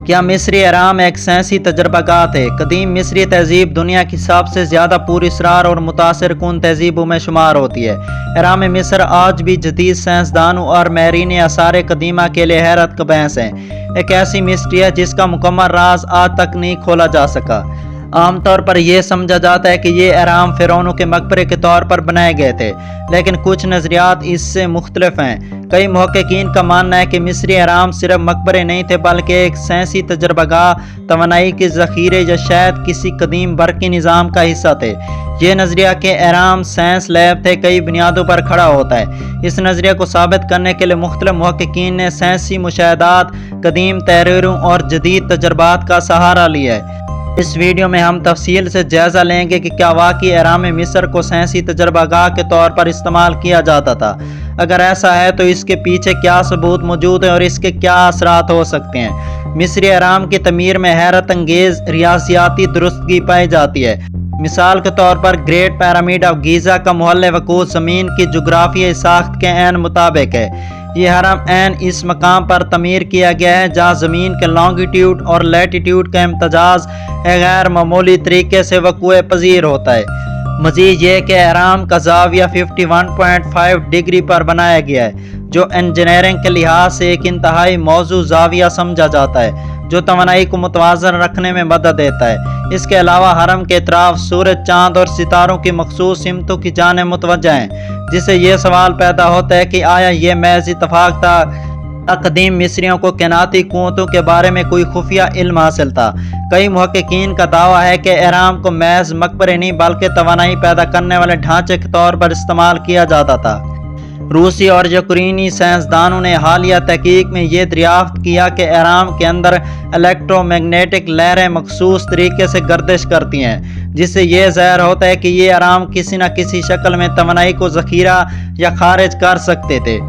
کیا مصری اہرام ایک سائنسی تجربہ گاہ تھے؟ قدیم مصری تہذیب دنیا کی سب سے زیادہ پر اسرار اور متاثر کن تہذیبوں میں شمار ہوتی ہے۔ اہرام مصر آج بھی جدید سائنسدانوں اور ماہرین آثار قدیمہ کے لیے حیرت کا باعث ہے۔ ایک ایسی مسٹری ہے جس کا مکمل راز آج تک نہیں کھولا جا سکا۔ عام طور پر یہ سمجھا جاتا ہے کہ یہ اہرام فرعونوں کے مقبرے کے طور پر بنائے گئے تھے، لیکن کچھ نظریات اس سے مختلف ہیں۔ کئی محققین کا ماننا ہے کہ مصری اہرام صرف مقبرے نہیں تھے بلکہ ایک سائنسی تجربہ گاہ، توانائی کے ذخیرے یا شاید کسی قدیم برقی نظام کا حصہ تھے۔ یہ نظریہ کہ اہرام سائنس لیب تھے کئی بنیادوں پر کھڑا ہوتا ہے۔ اس نظریے کو ثابت کرنے کے لیے مختلف محققین نے سائنسی مشاہدات، قدیم تحریروں اور جدید تجربات کا سہارا لیا ہے۔ اس ویڈیو میں ہم تفصیل سے جائزہ لیں گے کہ کیا واقعی اہرام مصر کو سائنسی تجربہ گاہ کے طور پر استعمال کیا جاتا تھا؟ اگر ایسا ہے تو اس کے پیچھے کیا ثبوت موجود ہیں اور اس کے کیا اثرات ہو سکتے ہیں؟ مصری اہرام کی تعمیر میں حیرت انگیز ریاضیاتی درستگی پائی جاتی ہے۔ مثال کے طور پر گریٹ پیرامڈ آف گیزا کا محل وقوع زمین کی جغرافیائی ساخت کے عین مطابق ہے۔ یہ ہرم عین اس مقام پر تعمیر کیا گیا ہے جہاں زمین کے لانگیٹیوڈ اور لیٹیٹیوڈ کا امتزاج غیر معمولی طریقے سے وقوع پذیر ہوتا ہے۔ مزید یہ کہ اہرام کا زاویہ 51.5 ڈگری پر بنایا گیا ہے، جو انجینئرنگ کے لحاظ سے ایک انتہائی موزوں زاویہ سمجھا جاتا ہے، جو توانائی کو متوازن رکھنے میں مدد دیتا ہے۔ اس کے علاوہ حرم کے اطراف سورج، چاند اور ستاروں کی مخصوص سمتوں کی جانب متوجہ ہیں، جس سے یہ سوال پیدا ہوتا ہے کہ آیا یہ محض اتفاق تھا؟ قدیم مصریوں کو کائناتی قوتوں کے بارے میں کوئی خفیہ علم حاصل تھا۔ کئی محققین کا دعویٰ ہے کہ اہرام کو محض مقبرے نہیں بلکہ توانائی پیدا کرنے والے ڈھانچے کے طور پر استعمال کیا جاتا تھا۔ روسی اور یوکرینی سائنسدانوں نے حالیہ تحقیق میں یہ دریافت کیا کہ اہرام کے اندر الیکٹرو میگنیٹک لہریں مخصوص طریقے سے گردش کرتی ہیں، جس سے یہ ظاہر ہوتا ہے کہ یہ اہرام کسی نہ کسی شکل میں توانائی کو ذخیرہ یا خارج کر سکتے تھے۔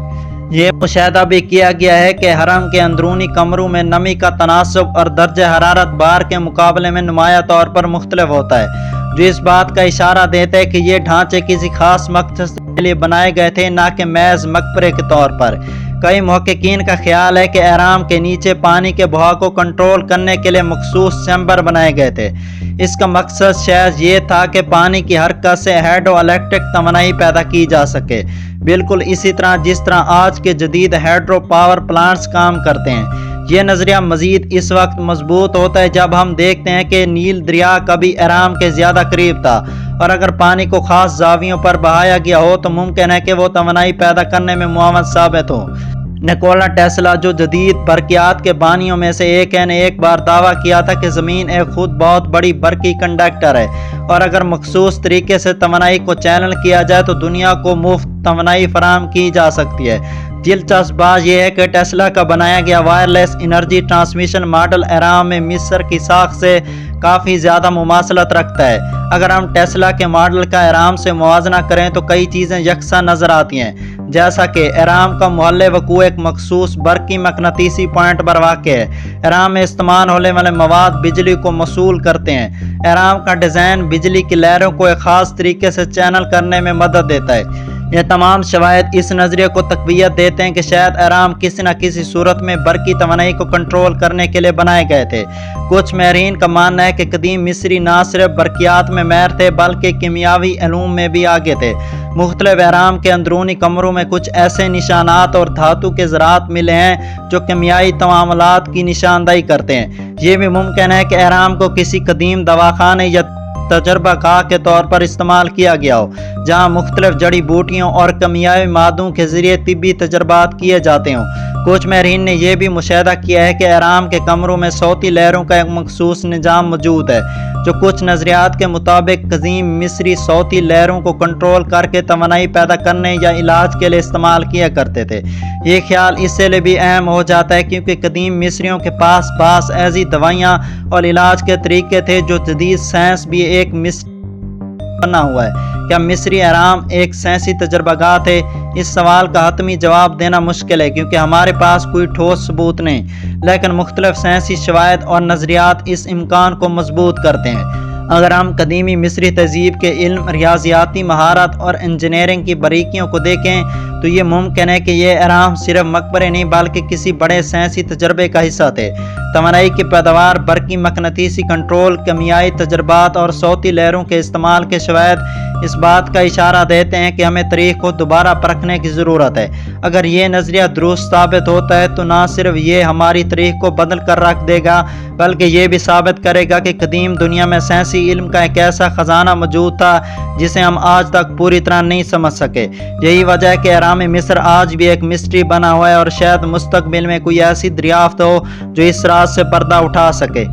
یہ مشاہدہ بھی کیا گیا ہے کہ حرم کے اندرونی کمروں میں نمی کا تناسب اور درجہ حرارت باہر کے مقابلے میں نمایاں طور پر مختلف ہوتا ہے، جو اس بات کا اشارہ دیتا ہے کہ یہ ڈھانچے کسی خاص مقصد کے لیے بنائے گئے تھے، نہ کہ محض مقبرے کے طور پر۔ کئی محققین کا خیال ہے کہ اہرام کے نیچے پانی کے بہاؤ کو کنٹرول کرنے کے لیے مخصوص چیمبر بنائے گئے تھے۔ اس کا مقصد شاید یہ تھا کہ پانی کی حرکت سے ہائیڈرو الیکٹرک توانائی پیدا کی جا سکے، بالکل اسی طرح جس طرح آج کے جدید ہائیڈرو پاور پلانٹس کام کرتے ہیں۔ یہ نظریہ مزید اس وقت مضبوط ہوتا ہے جب ہم دیکھتے ہیں کہ نیل دریا کبھی اہرام کے زیادہ قریب تھا، اور اگر پانی کو خاص زاویوں پر بہایا گیا ہو تو ممکن ہے کہ وہ توانائی پیدا کرنے میں معاون ثابت ہو۔ نکولا ٹیسلا، جو جدید برقیات کے بانیوں میں سے ایک ہے، نے ایک بار دعویٰ کیا تھا کہ زمین ایک خود بہت بڑی برقی کنڈکٹر ہے، اور اگر مخصوص طریقے سے توانائی کو چینل کیا جائے تو دنیا کو مفت توانائی فراہم کی جا سکتی ہے۔ دلچسپ بات یہ ہے کہ ٹیسلا کا بنایا گیا وائرلیس انرجی ٹرانسمیشن ماڈل اہرام میں مصر کی ساخت سے کافی زیادہ مماثلت رکھتا ہے۔ اگر ہم ٹیسلا کے ماڈل کا اہرام سے موازنہ کریں تو کئی چیزیں یکساں نظر آتی ہیں، جیسا کہ اہرام کا محل وقوع ایک مخصوص برقی مقناطیسی پوائنٹ پر واقع ہے۔ اہرام میں استعمال ہونے والے مواد بجلی کو موصول کرتے ہیں۔ اہرام کا ڈیزائن بجلی کی لہروں کو ایک خاص طریقے سے چینل کرنے میں مدد دیتا ہے۔ یہ تمام شواہد اس نظریے کو تقویت دیتے ہیں کہ شاید اہرام کسی نہ کسی صورت میں برقی توانائی کو کنٹرول کرنے کے لیے بنائے گئے تھے۔ کچھ ماہرین کا ماننا ہے کہ قدیم مصری نہ صرف برقیات میں ماہر تھے بلکہ کیمیاوی علوم میں بھی آگے تھے۔ مختلف اہرام کے اندرونی کمروں میں کچھ ایسے نشانات اور دھاتوں کے ذرات ملے ہیں جو کیمیائی تعاملات کی نشاندہی کرتے ہیں۔ یہ بھی ممکن ہے کہ اہرام کو کسی قدیم دواخانے یا تجربہ گاہ کے طور پر استعمال کیا گیا ہو، جہاں مختلف جڑی بوٹیوں اور کیمیاوی مادوں کے ذریعے طبی تجربات کیے جاتے ہوں۔ کچھ ماہرین نے یہ بھی مشاہدہ کیا ہے کہ اہرام کے کمروں میں صوتی لہروں کا ایک مخصوص نظام موجود ہے، جو کچھ نظریات کے مطابق قدیم مصری صوتی لہروں کو کنٹرول کر کے توانائی پیدا کرنے یا علاج کے لیے استعمال کیا کرتے تھے۔ یہ خیال اس لیے بھی اہم ہو جاتا ہے کیونکہ قدیم مصریوں کے پاس بعض ایسی دوائیاں اور علاج کے طریقے تھے جو جدید سائنس بھی ایک مصری بنا ہوا ہے۔ کیا مصری اہرام ایک سائنسی تجربہ گاہ تھے؟ اس سوال کا حتمی جواب دینا مشکل ہے کیونکہ ہمارے پاس کوئی ٹھوس ثبوت نہیں، لیکن مختلف سائنسی شواہد اور نظریات اس امکان کو مضبوط کرتے ہیں۔ اگر ہم قدیمی مصری تہذیب کے علم، ریاضیاتی مہارت اور انجینئرنگ کی باریکیوں کو دیکھیں تو یہ ممکن ہے کہ یہ اہرام صرف مقبرے نہیں بلکہ کسی بڑے سائنسی تجربے کا حصہ تھے۔ توانائی کی پیداوار، برقی مقناطیسی کنٹرول، کیمیائی تجربات اور صوتی لہروں کے استعمال کے شواہد اس بات کا اشارہ دیتے ہیں کہ ہمیں تاریخ کو دوبارہ پرکھنے کی ضرورت ہے۔ اگر یہ نظریہ درست ثابت ہوتا ہے تو نہ صرف یہ ہماری تاریخ کو بدل کر رکھ دے گا بلکہ یہ بھی ثابت کرے گا کہ قدیم دنیا میں سائنسی علم کا ایک ایسا خزانہ موجود تھا جسے ہم آج تک پوری طرح نہیں سمجھ سکے۔ یہی وجہ ہے کہ اہرام مصر آج بھی ایک مسٹری بنا ہوا ہے، اور شاید مستقبل میں کوئی ایسی دریافت ہو جو اس راز سے پردہ اٹھا سکے۔